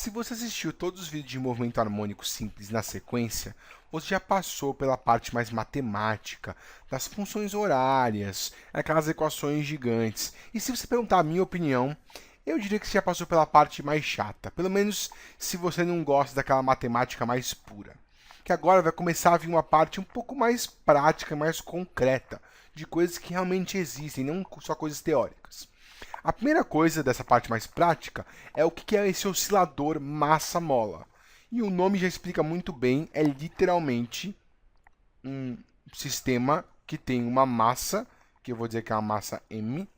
Se você assistiu todos os vídeos de movimento harmônico simples na sequência, você já passou pela parte mais matemática, das funções horárias, aquelas equações gigantes. E se você perguntar a minha opinião, eu diria que você já passou pela parte mais chata, pelo menos se você não gosta daquela matemática mais pura. Que agora vai começar a vir uma parte um pouco mais prática, mais concreta, de coisas que realmente existem, não só coisas teóricas. A primeira coisa dessa parte mais prática é o que é esse oscilador massa-mola. E o nome já explica muito bem, é literalmente um sistema que tem uma massa, que eu vou dizer que é uma massa m,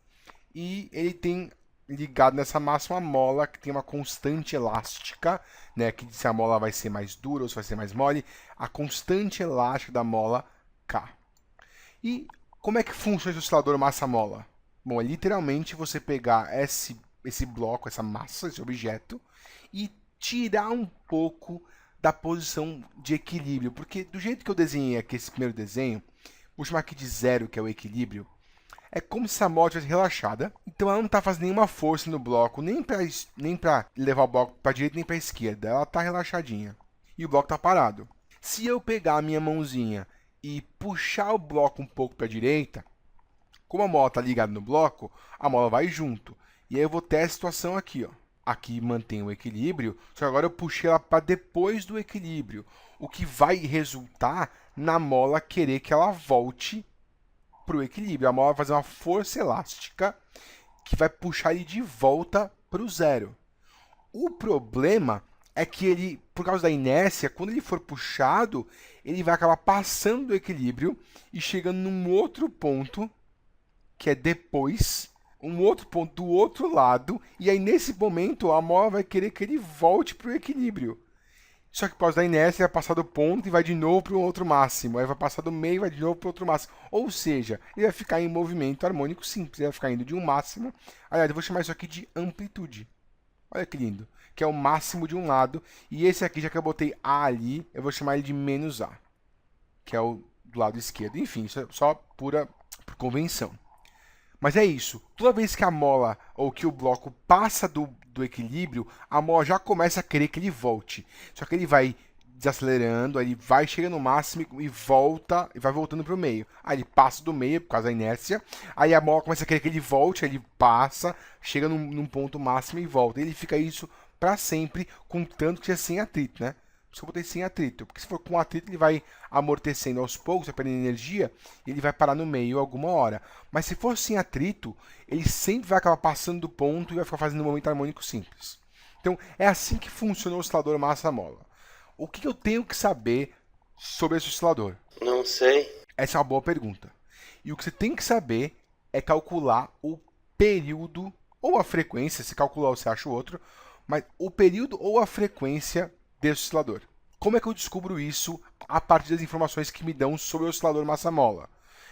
e ele tem ligado nessa massa uma mola que tem uma constante elástica, né, que se a mola vai ser mais dura ou se vai ser mais mole, a constante elástica da mola K. E como é que funciona esse oscilador massa-mola? Bom, é literalmente você pegar esse bloco, essa massa, esse objeto, e tirar um pouco da posição de equilíbrio. Porque do jeito que eu desenhei aqui esse primeiro desenho, vou chamar aqui de zero, que é o equilíbrio, é como se a mola estivesse relaxada. Então ela não está fazendo nenhuma força no bloco, nem para levar o bloco para a direita nem para a esquerda. Ela está relaxadinha. E o bloco está parado. Se eu pegar a minha mãozinha e puxar o bloco um pouco para a direita, como a mola está ligada no bloco, a mola vai junto. E aí eu vou ter a situação aqui, ó. Aqui mantém o equilíbrio, só que agora eu puxei ela para depois do equilíbrio, o que vai resultar na mola querer que ela volte para o equilíbrio. A mola vai fazer uma força elástica que vai puxar ele de volta para o zero. O problema é que ele, por causa da inércia, quando ele for puxado, ele vai acabar passando do equilíbrio e chegando num outro ponto, que é depois, um outro ponto do outro lado, e aí nesse momento a mola vai querer que ele volte para o equilíbrio. Só que por causa da inércia, ele vai passar do ponto e vai de novo para um outro máximo. Aí vai passar do meio e vai de novo para outro máximo. Ou seja, ele vai ficar em movimento harmônico simples. Ele vai ficar indo de um máximo. Aliás, eu vou chamar isso aqui de amplitude. Olha que lindo. Que é o máximo de um lado. E esse aqui, já que eu botei A ali, eu vou chamar ele de menos A. Que é o do lado esquerdo. Enfim, isso é só pura por convenção. Mas é isso. Toda vez que a mola ou que o bloco passa do equilíbrio, a mola já começa a querer que ele volte. Só que ele vai desacelerando, aí ele vai chegando no máximo e volta, e vai voltando para o meio. Aí ele passa do meio por causa da inércia. Aí a mola começa a querer que ele volte, aí ele passa, chega num ponto máximo e volta. E ele fica isso para sempre, contanto que seja sem atrito, né? Por isso que eu botei sem atrito, porque se for com atrito ele vai amortecendo aos poucos, vai perdendo energia e ele vai parar no meio alguma hora. Mas se for sem atrito, ele sempre vai acabar passando do ponto e vai ficar fazendo um momento harmônico simples. Então é assim que funciona o oscilador massa-mola. O que eu tenho que saber sobre esse oscilador? Não sei. Essa é uma boa pergunta. E o que você tem que saber é calcular o período ou a frequência, se calcular você acha o outro, mas o período ou a frequência desse oscilador. Como é que eu descubro isso a partir das informações que me dão sobre o oscilador massa-mola?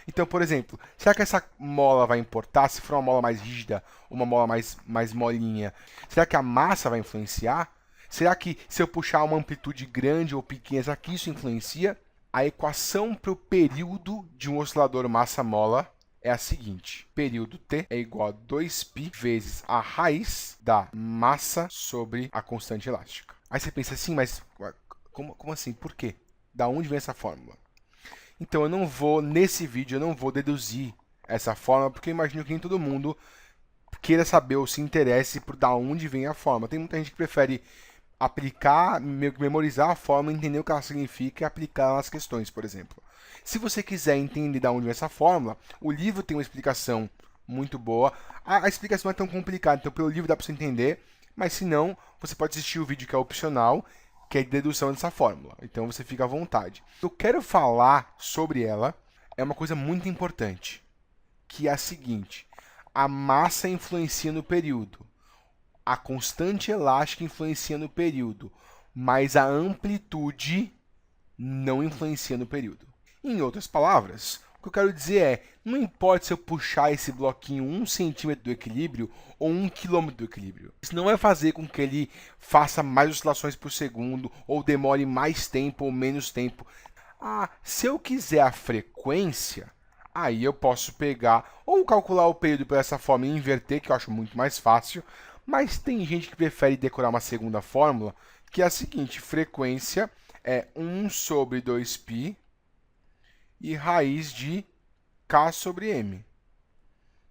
Então, por exemplo, será que essa mola vai importar se for uma mola mais rígida, uma mola mais molinha? Será que a massa vai influenciar? Será que se eu puxar uma amplitude grande ou pequena, será que isso influencia? A equação para o período de um oscilador massa-mola é a seguinte: período t é igual a 2π vezes a raiz da massa sobre a constante elástica. Aí você pensa assim, mas como assim? Por quê? Da onde vem essa fórmula? Então, nesse vídeo, eu não vou deduzir essa fórmula, porque eu imagino que nem todo mundo queira saber ou se interesse por da onde vem a fórmula. Tem muita gente que prefere aplicar, memorizar a fórmula, entender o que ela significa e aplicar nas questões, por exemplo. Se você quiser entender de onde vem essa fórmula, o livro tem uma explicação muito boa. A explicação não é tão complicada, então pelo livro dá para você entender, mas se não, você pode assistir o vídeo que é opcional, que é de dedução dessa fórmula. Então você fica à vontade. Eu quero falar sobre ela, é uma coisa muito importante, que é a seguinte: a massa influencia no período, a constante elástica influencia no período, mas a amplitude não influencia no período. Em outras palavras, o que eu quero dizer é, não importa se eu puxar esse bloquinho 1 centímetro do equilíbrio ou 1 quilômetro do equilíbrio. Isso não vai fazer com que ele faça mais oscilações por segundo, ou demore mais tempo ou menos tempo. Se eu quiser a frequência, aí eu posso pegar ou calcular o período por essa forma e inverter, que eu acho muito mais fácil, Mas tem gente que prefere decorar uma segunda fórmula, que é a seguinte: frequência é 1 sobre 2π e raiz de k sobre m.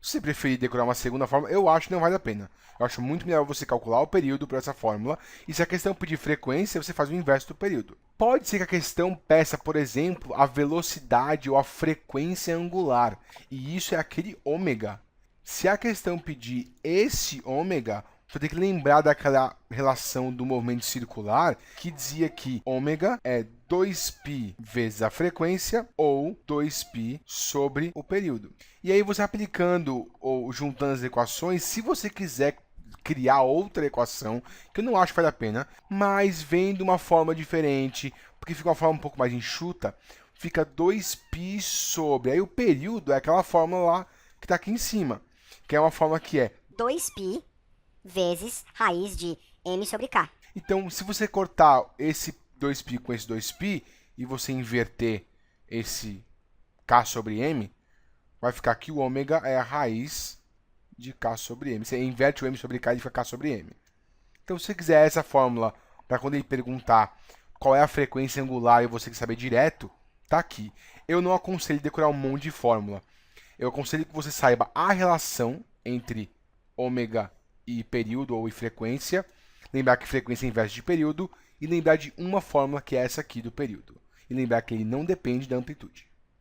Se você preferir decorar uma segunda fórmula, eu acho que não vale a pena. Eu acho muito melhor você calcular o período por essa fórmula, e se a questão pedir frequência, você faz o inverso do período. Pode ser que a questão peça, por exemplo, a velocidade ou a frequência angular, e isso é aquele ômega. Se a questão pedir esse ômega, você tem que lembrar daquela relação do movimento circular que dizia que ômega é 2π vezes a frequência ou 2π sobre o período. E aí você aplicando ou juntando as equações, se você quiser criar outra equação, que eu não acho que vale a pena, mas vem de uma forma diferente, porque fica uma forma um pouco mais enxuta, fica 2π sobre. Aí o período é aquela fórmula lá que está aqui em cima, que é uma fórmula que é 2π vezes raiz de m sobre k. Então, se você cortar esse 2π com esse 2π e você inverter esse k sobre m, vai ficar que o ômega é a raiz de k sobre m. Você inverte o m sobre k e fica k sobre m. Então, se você quiser essa fórmula para quando ele perguntar qual é a frequência angular e você quer saber direto, tá aqui. Eu não aconselho decorar um monte de fórmula. Eu aconselho que você saiba a relação entre ômega e período ou e frequência, lembrar que frequência é inversa de período e lembrar de uma fórmula que é essa aqui do período. E lembrar que ele não depende da amplitude.